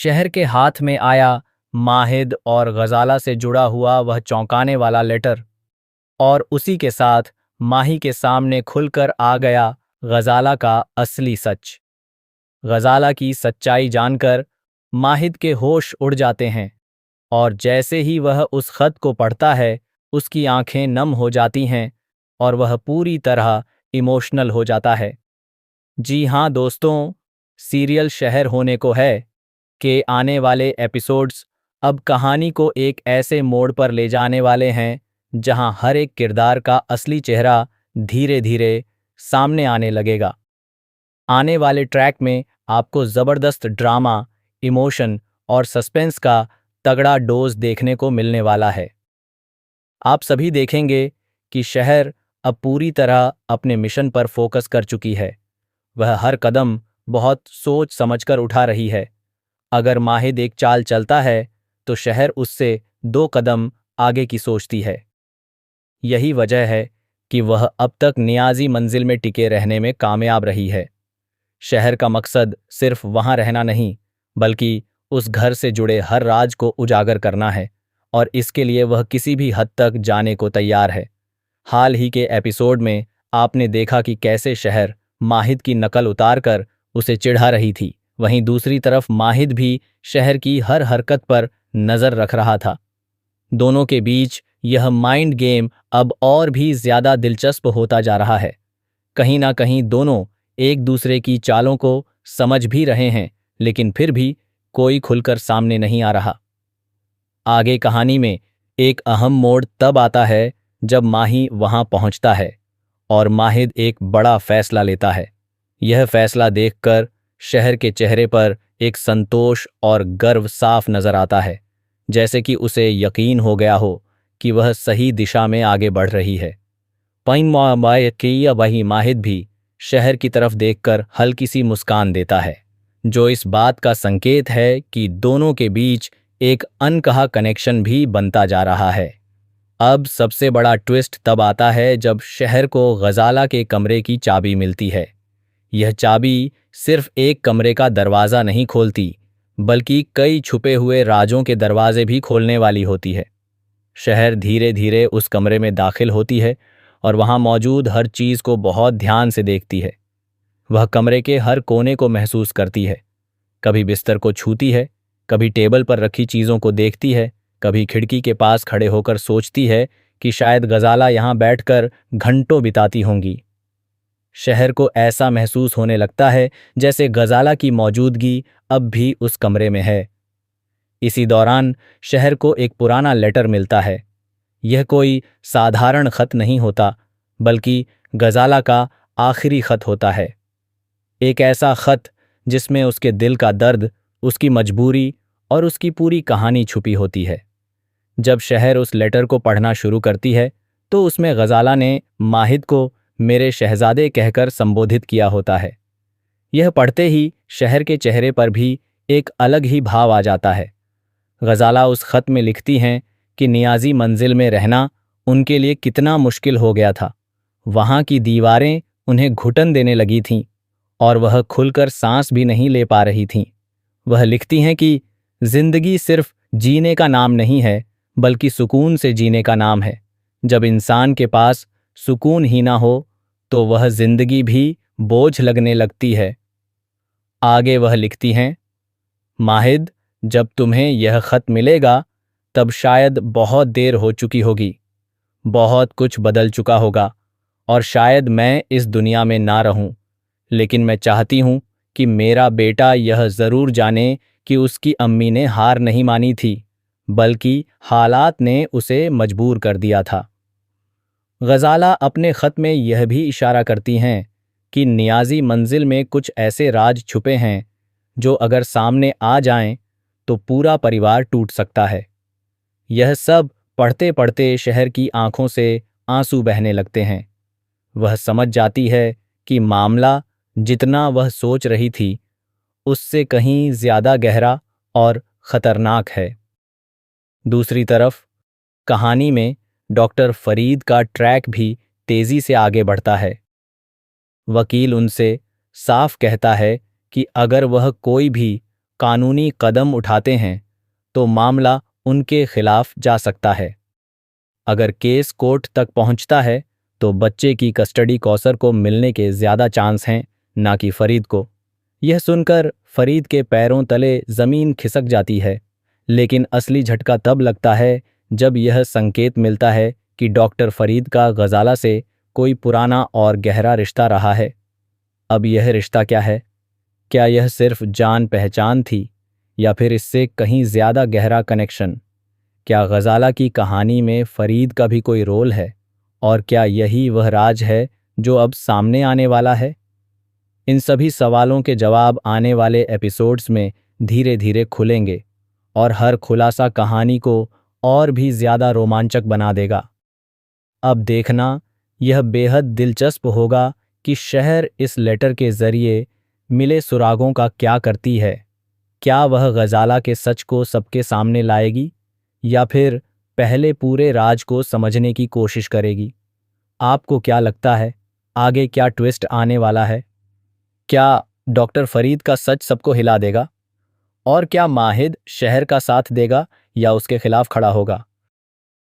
शहर के हाथ में आया माहिद और गजाला से जुड़ा हुआ वह चौंकाने वाला लेटर, और उसी के साथ माही के सामने खुलकर आ गया गजाला का असली सच। गजाला की सच्चाई जानकर माहिद के होश उड़ जाते हैं, और जैसे ही वह उस खत को पढ़ता है उसकी आंखें नम हो जाती हैं और वह पूरी तरह इमोशनल हो जाता है। जी हाँ दोस्तों, सीरियल शहर होने को है के आने वाले एपिसोड्स अब कहानी को एक ऐसे मोड़ पर ले जाने वाले हैं जहां हर एक किरदार का असली चेहरा धीरे धीरे सामने आने लगेगा। आने वाले ट्रैक में आपको ज़बरदस्त ड्रामा, इमोशन और सस्पेंस का तगड़ा डोज देखने को मिलने वाला है। आप सभी देखेंगे कि शहर अब पूरी तरह अपने मिशन पर फोकस कर चुकी है। वह हर कदम बहुत सोच समझकर उठा रही है। अगर माहिद एक चाल चलता है तो शहर उससे 2 कदम आगे की सोचती है। यही वजह है कि वह अब तक नियाजी मंजिल में टिके रहने में कामयाब रही है। शहर का मकसद सिर्फ वहां रहना नहीं, बल्कि उस घर से जुड़े हर राज को उजागर करना है, और इसके लिए वह किसी भी हद तक जाने को तैयार है। हाल ही के एपिसोड में आपने देखा कि कैसे शहर माहिद की नकल उतारकर उसे चिढ़ा रही थी। वहीं दूसरी तरफ माहिद भी शहर की हर हरकत पर नजर रख रहा था। दोनों के बीच यह माइंड गेम अब और भी ज्यादा दिलचस्प होता जा रहा है। कहीं ना कहीं दोनों एक दूसरे की चालों को समझ भी रहे हैं, लेकिन फिर भी कोई खुलकर सामने नहीं आ रहा। आगे कहानी में एक अहम मोड़ तब आता है जब माही वहां पहुंचता है और माहिद एक बड़ा फैसला लेता है। यह फैसला देखकर शहर के चेहरे पर एक संतोष और गर्व साफ नजर आता है, जैसे कि उसे यकीन हो गया हो कि वह सही दिशा में आगे बढ़ रही है। वही माहिद भी शहर की तरफ देखकर हल्की सी मुस्कान देता है, जो इस बात का संकेत है कि दोनों के बीच एक अनकहा कनेक्शन भी बनता जा रहा है। अब सबसे बड़ा ट्विस्ट तब आता है जब शहर को गजाला के कमरे की चाबी मिलती है। यह चाबी सिर्फ एक कमरे का दरवाज़ा नहीं खोलती, बल्कि कई छुपे हुए राजों के दरवाजे भी खोलने वाली होती है। शहर धीरे धीरे उस कमरे में दाखिल होती है और वहां मौजूद हर चीज़ को बहुत ध्यान से देखती है। वह कमरे के हर कोने को महसूस करती है, कभी बिस्तर को छूती है, कभी टेबल पर रखी चीज़ों को देखती है, कभी खिड़की के पास खड़े होकर सोचती है कि शायद गजाला यहाँ बैठकर घंटों बिताती होंगी। शहर को ऐसा महसूस होने लगता है जैसे गजाला की मौजूदगी अब भी उस कमरे में है। इसी दौरान शहर को एक पुराना लेटर मिलता है। यह कोई साधारण खत नहीं होता, बल्कि गजाला का आखिरी खत होता है। एक ऐसा खत जिसमें उसके दिल का दर्द, उसकी मजबूरी और उसकी पूरी कहानी छुपी होती है। जब शहर उस लेटर को पढ़ना शुरू करती है तो उसमें गजाला ने माहिद को मेरे शहजादे कहकर संबोधित किया होता है। यह पढ़ते ही शहर के चेहरे पर भी एक अलग ही भाव आ जाता है। गजाला उस खत में लिखती हैं कि नियाजी मंजिल में रहना उनके लिए कितना मुश्किल हो गया था। वहां की दीवारें उन्हें घुटन देने लगी थीं और वह खुलकर सांस भी नहीं ले पा रही थीं। वह लिखती हैं कि जिंदगी सिर्फ जीने का नाम नहीं है, बल्कि सुकून से जीने का नाम है। जब इंसान के पास सुकून ही ना हो तो वह जिंदगी भी बोझ लगने लगती है। आगे वह लिखती हैं, माहिद, जब तुम्हें यह खत मिलेगा तब शायद बहुत देर हो चुकी होगी, बहुत कुछ बदल चुका होगा और शायद मैं इस दुनिया में ना रहूं। लेकिन मैं चाहती हूं कि मेरा बेटा यह जरूर जाने कि उसकी अम्मी ने हार नहीं मानी थी, बल्कि हालात ने उसे मजबूर कर दिया था। गजाला अपने खत में यह भी इशारा करती हैं कि नियाजी मंजिल में कुछ ऐसे राज छुपे हैं जो अगर सामने आ जाएं तो पूरा परिवार टूट सकता है। यह सब पढ़ते पढ़ते शहर की आंखों से आंसू बहने लगते हैं। वह समझ जाती है कि मामला जितना वह सोच रही थी उससे कहीं ज्यादा गहरा और खतरनाक है। दूसरी तरफ कहानी में डॉक्टर फरीद का ट्रैक भी तेजी से आगे बढ़ता है। वकील उनसे साफ कहता है कि अगर वह कोई भी कानूनी कदम उठाते हैं तो मामला उनके खिलाफ जा सकता है। अगर केस कोर्ट तक पहुंचता है तो बच्चे की कस्टडी कौसर को मिलने के ज़्यादा चांस हैं, ना कि फरीद को। यह सुनकर फरीद के पैरों तले ज़मीन खिसक जाती है, लेकिन असली झटका तब लगता है जब यह संकेत मिलता है कि डॉक्टर फरीद का गजाला से कोई पुराना और गहरा रिश्ता रहा है। अब यह रिश्ता क्या है? क्या यह सिर्फ जान पहचान थी या फिर इससे कहीं ज़्यादा गहरा कनेक्शन? क्या गजाला की कहानी में फरीद का भी कोई रोल है? और क्या यही वह राज है जो अब सामने आने वाला है? इन सभी सवालों के जवाब आने वाले एपिसोड्स में धीरे धीरे खुलेंगे और हर खुलासा कहानी को और भी ज़्यादा रोमांचक बना देगा। अब देखना, यह बेहद दिलचस्प होगा कि शहर इस लेटर के ज़रिए मिले सुरागों का क्या करती है। क्या वह गजाला के सच को सबके सामने लाएगी या फिर पहले पूरे राज को समझने की कोशिश करेगी? आपको क्या लगता है, आगे क्या ट्विस्ट आने वाला है? क्या डॉक्टर फरीद का सच सबको हिला देगा? और क्या माहिद शहर का साथ देगा या उसके खिलाफ खड़ा होगा?